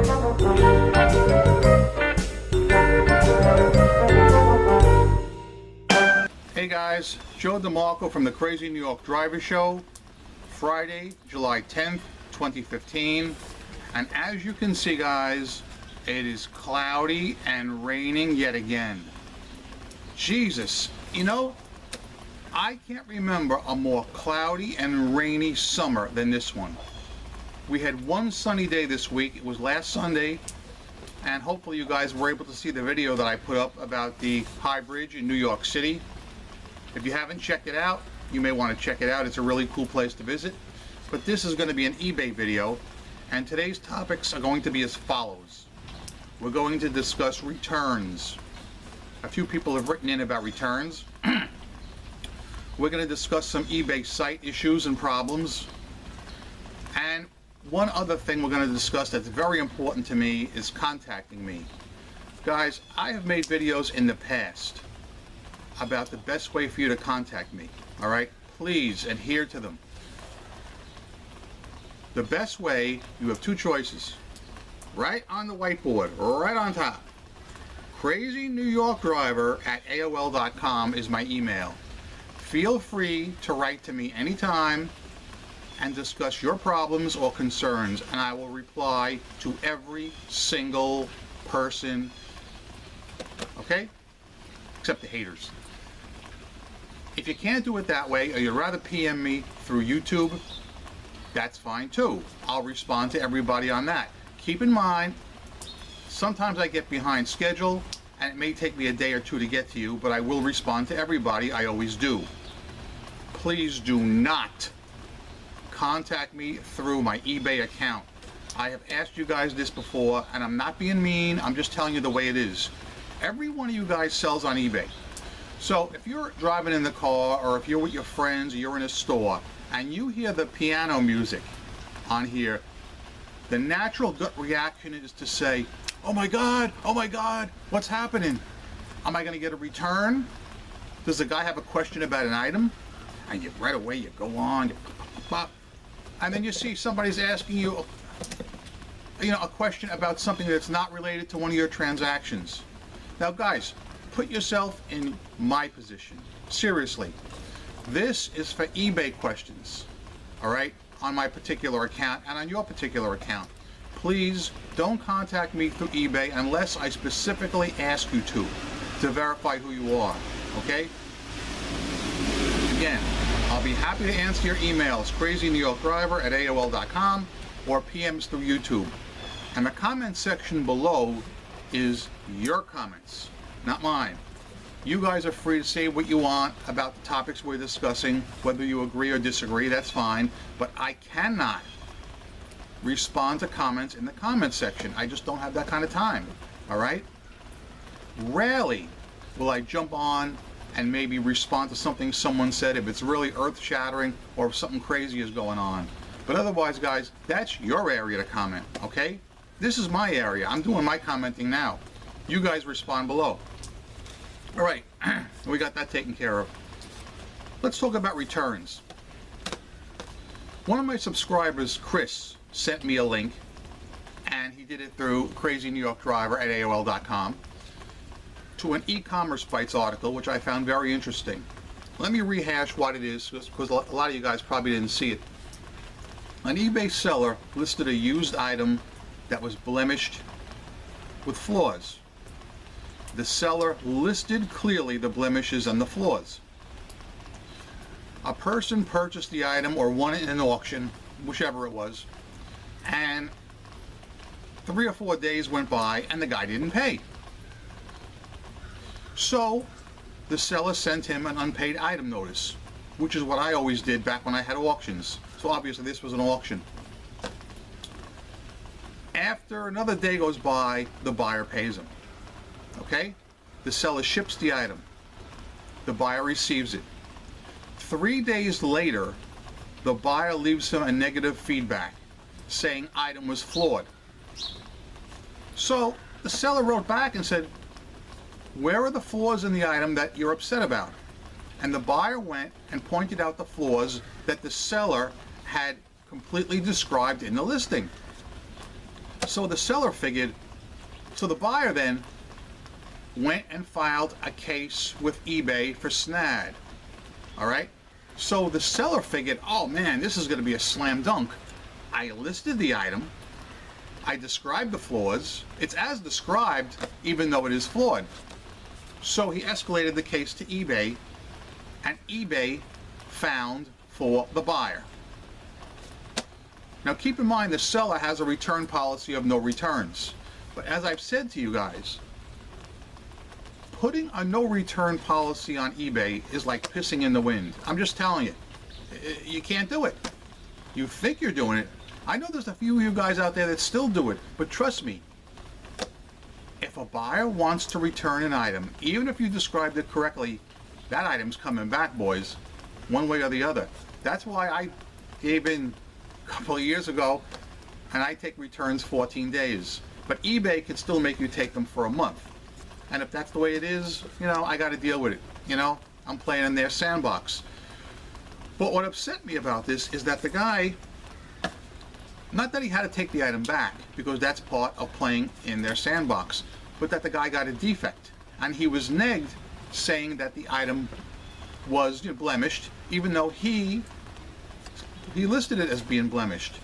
Hey guys, Joe DeMarco from the Crazy New York Driver Show, Friday, July 10th, 2015. And as you can see guys, it is cloudy and raining yet again. Jesus, you know, I can't remember a more cloudy and rainy summer than this one. We had one sunny day this week. It was last Sunday, and hopefully you guys were able to see the video that I put up about the High Bridge in New York City. If you haven't checked it out, you may want to check it out. It's a really cool place to visit. But this is going to be an eBay video, and today's topics are going to be as follows. We're going to discuss returns. A few people have written in about returns. We're going to discuss some eBay site issues and problems. And one other thing we're going to discuss that's very important to me is contacting me. Guys, I have made videos in the past about the best way for you to contact me. All right, please adhere to them. The best way, you have two choices. Right on the whiteboard, right on top. Crazeenydriver@AOL.com is my email. Feel free to write to me anytime and discuss your problems or concerns, and I will reply to every single person, okay? Except the haters. If you can't do it that way, or you'd rather PM me through YouTube, that's fine too. I'll respond to everybody on that. Keep in mind, sometimes I get behind schedule, and it may take me a day or two to get to you, but I will respond to everybody. I always do. Please do not contact me through my eBay account. I have asked you guys this before, and I'm not being mean. I'm just telling you the way it is. Every one of you guys sells on eBay. So if you're driving in the car, or if you're with your friends, or you're in a store, and you hear the piano music on here, the natural gut reaction is to say, oh my God, what's happening? Am I going to get a return? Does the guy have a question about an item? And you right away, you go on, and then you see somebody's asking you, a question about something that's not related to one of your transactions. Now guys, put yourself in my position. Seriously. This is for eBay questions, all right, on my particular account and on your particular account. Please don't contact me through eBay unless I specifically ask you to verify who you are, okay? Again, I'll be happy to answer your emails, crazynewyorkdriver@AOL.com, or PMs through YouTube. And the comment section below is your comments, not mine. You guys are free to say what you want about the topics we're discussing, whether you agree or disagree, that's fine, but I cannot respond to comments in the comment section. I just don't have that kind of time, all right? Rarely will I jump on and maybe respond to something someone said if it's really earth-shattering or if something crazy is going on. But otherwise, guys, that's your area to comment, okay? This is my area. I'm doing my commenting now. You guys respond below. All right, we got that taken care of. Let's talk about returns. One of my subscribers, Chris, sent me a link, and he did it through crazynewyorkdriver@AOL.com, to an e-commerce bites article, which I found very interesting. Let me rehash what it is, because a lot of you guys probably didn't see it. An eBay seller listed a used item that was blemished with flaws. The seller listed clearly the blemishes and the flaws. A person purchased the item or won it in an auction, whichever it was, and 3 or 4 days went by and the guy didn't pay. So the seller sent him an unpaid item notice, which is what I always did back when I had auctions. So obviously this was an auction. After another day goes by, the buyer pays him. Okay? The seller ships the item. The buyer receives it. 3 days later, the buyer leaves him a negative feedback saying item was flawed. So the seller wrote back and said, where are the flaws in the item that you're upset about? And the buyer went and pointed out the flaws that the seller had completely described in the listing. So the seller figured, so the buyer then went and filed a case with eBay for SNAD. All right? So the seller figured, oh man, this is going to be a slam dunk. I listed the item. I described the flaws. It's as described, even though it is flawed. So he escalated the case to eBay, and eBay found for the buyer. Now keep in mind the seller has a return policy of no returns. But as I've said to you guys, putting a no return policy on eBay is like pissing in the wind. I'm just telling you. You can't do it. You think you're doing it. I know there's a few of you guys out there that still do it, but trust me, if a buyer wants to return an item, even if you described it correctly, that item's coming back, boys, one way or the other. That's why I gave in a couple of years ago, and I take returns 14 days. But eBay can still make you take them for a month. And if that's the way it is, you know, I got to deal with it. You know, I'm playing in their sandbox. But what upset me about this is that the guy, not that he had to take the item back, because that's part of playing in their sandbox, but that the guy got a defect. And he was negged saying that the item was, you know, blemished, even though he listed it as being blemished.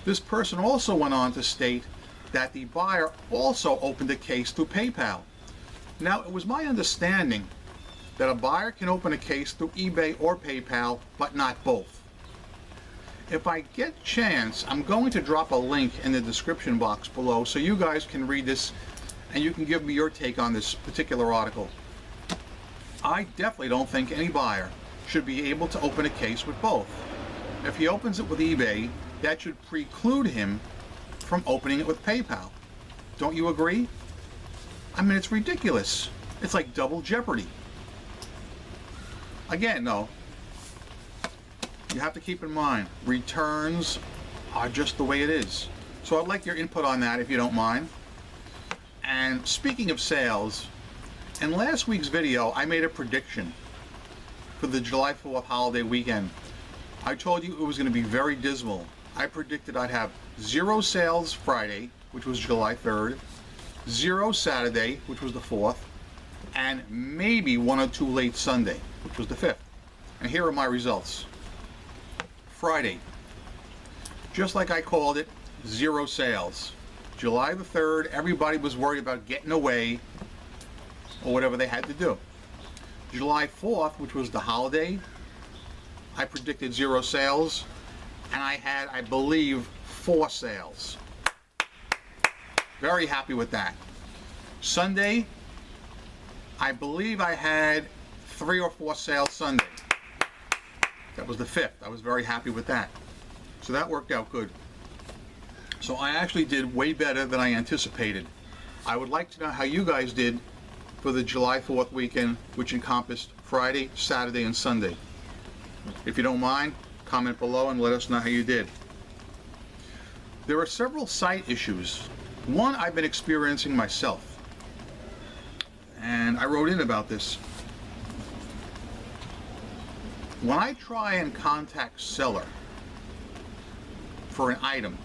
This person also went on to state that the buyer also opened a case through PayPal. Now, it was my understanding that a buyer can open a case through eBay or PayPal, but not both. If I get a chance, I'm going to drop a link in the description box below so you guys can read this and you can give me your take on this particular article. I definitely don't think any buyer should be able to open a case with both. If he opens it with eBay, that should preclude him from opening it with PayPal. Don't you agree? I mean, it's ridiculous. It's like double jeopardy. Again, though, you have to keep in mind, returns are just the way it is. So I'd like your input on that if you don't mind. And speaking of sales, in last week's video, I made a prediction for the July 4th holiday weekend. I told you it was going to be very dismal. I predicted I'd have 0 sales Friday, which was July 3rd, 0 Saturday, which was the 4th, and maybe 1 or 2 late Sunday, which was the 5th. And here are my results. Friday, just like I called it, 0 sales. July the 3rd, everybody was worried about getting away or whatever they had to do. July 4th, which was the holiday, I predicted 0 sales, and I had, I believe, 4 sales. Very happy with that. Sunday, I believe I had 3 or 4 sales Sunday. That was the 5th. I was very happy with that. So that worked out good. So I actually did way better than I anticipated. I would like to know how you guys did for the July 4th weekend, which encompassed Friday, Saturday, and Sunday. If you don't mind, comment below and let us know how you did. There are several site issues. One I've been experiencing myself, and I wrote in about this. When I try and contact seller for an item,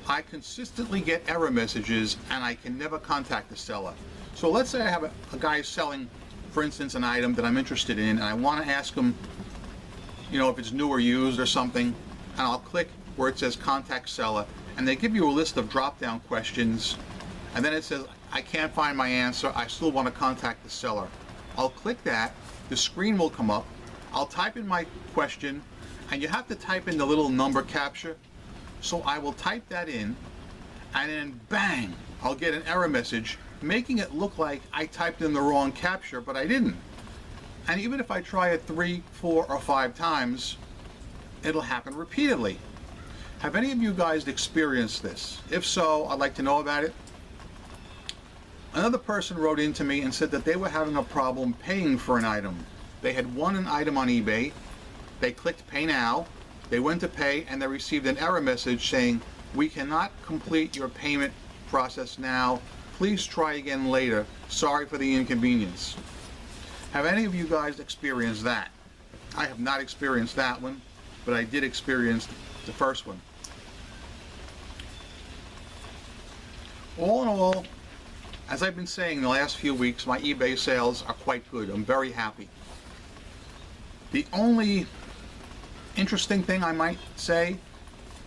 I consistently get error messages and I can never contact the seller. So let's say I have a guy selling, for instance, an item that I'm interested in, and I want to ask him, you know, if it's new or used or something, and I'll click where it says contact seller, and they give you a list of drop-down questions, and then it says, I can't find my answer, I still want to contact the seller. I'll click that, the screen will come up, I'll type in my question, and you have to type in the little number capture, so I will type that in, and then bang, I'll get an error message, making it look like I typed in the wrong capture, but I didn't. And even if I try it 3, 4, or 5 times, it'll happen repeatedly. Have any of you guys experienced this? If so, I'd like to know about it. Another person wrote in to me and said that they were having a problem paying for an item. They had won an item on eBay, they clicked pay now, they went to pay, and they received an error message saying, we cannot complete your payment process now, please try again later, sorry for the inconvenience. Have any of you guys experienced that? I have not experienced that one, but I did experience the first one. all in all, as I've been saying the last few weeks, my eBay sales are quite good. I'm very happy. The only interesting thing I might say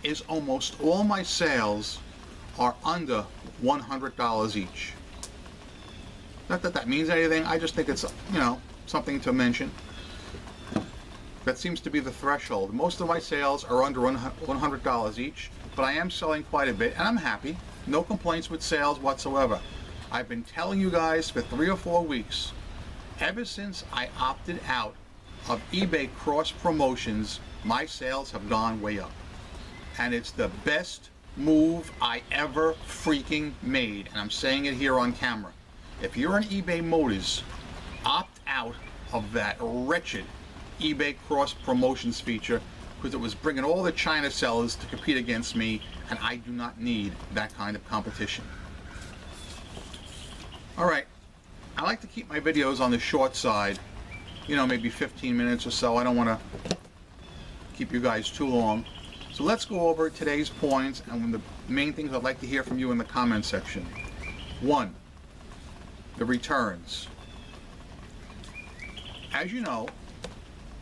is almost all my sales are under $100 each. Not that that means anything, I just think it's, you know, something to mention. That seems to be the threshold. Most of my sales are under $100 each, but I am selling quite a bit, and I'm happy. No complaints with sales whatsoever. I've been telling you guys for 3 or 4 weeks, ever since I opted out of eBay cross promotions, my sales have gone way up. And it's the best move I ever freaking made, and I'm saying it here on camera. If you're an eBay Motors, opt out of that wretched eBay cross promotions feature, because it was bringing all the China sellers to compete against me, and I do not need that kind of competition. Alright, I like to keep my videos on the short side, you know, maybe 15 minutes or so. I don't want to keep you guys too long. So let's go over today's points and the main things I'd like to hear from you in the comment section. 1, the returns. As you know,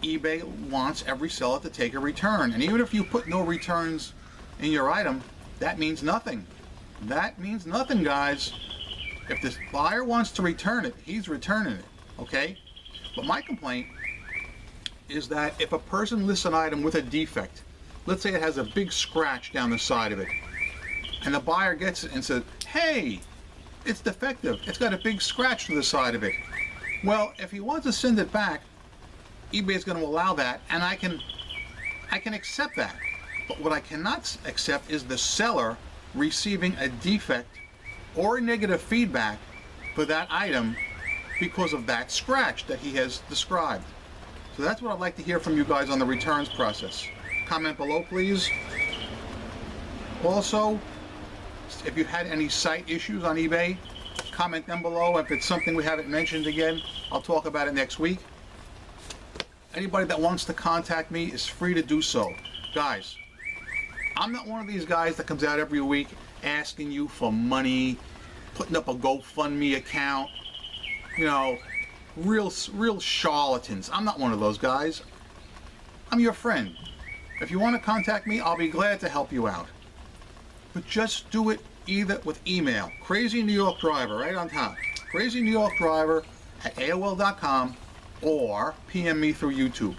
eBay wants every seller to take a return, and even if you put no returns in your item, that means nothing. That means nothing, guys. If the buyer wants to return it, he's returning it, okay? But my complaint is that if a person lists an item with a defect, let's say it has a big scratch down the side of it, and the buyer gets it and says, hey, it's defective, it's got a big scratch to the side of it. Well, if he wants to send it back, eBay is going to allow that, and I can accept that. But what I cannot accept is the seller receiving a defect or negative feedback for that item because of that scratch that he has described. So that's what I'd like to hear from you guys on the returns process. Comment below, please. Also, if you had any site issues on eBay, comment them below. If it's something we haven't mentioned again, I'll talk about it next week. Anybody that wants to contact me is free to do so. Guys, I'm not one of these guys that comes out every week asking you for money, putting up a GoFundMe account, you know, real charlatans. I'm not one of those guys. I'm your friend. If you want to contact me, I'll be glad to help you out. But just do it either with email, Crazeenydriver, right on top, Crazeenydriver at AOL.com, or PM me through YouTube.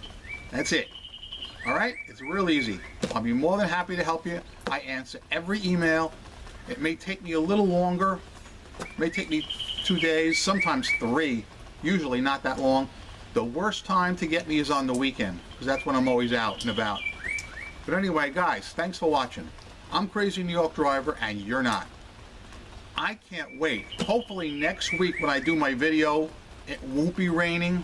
That's it. Alright? It's real easy. I'll be more than happy to help you. I answer every email. It may take me a little longer. It may take me 2 days, sometimes 3. Usually not that long. The worst time to get me is on the weekend, because that's when I'm always out and about. But anyway, guys, thanks for watching. I'm Crazeenydriver, and you're not. I can't wait. Hopefully next week when I do my video, it won't be raining.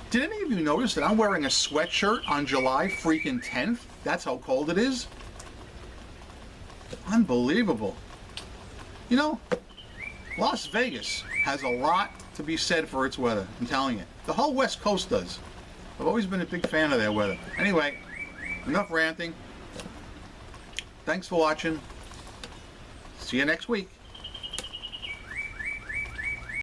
Did any of you notice that I'm wearing a sweatshirt on July freaking 10th? That's how cold it is. Unbelievable. You know, Las Vegas has a lot to be said for its weather, I'm telling you. The whole West Coast does. I've always been a big fan of their weather. Anyway, enough ranting. Thanks for watching. See you next week.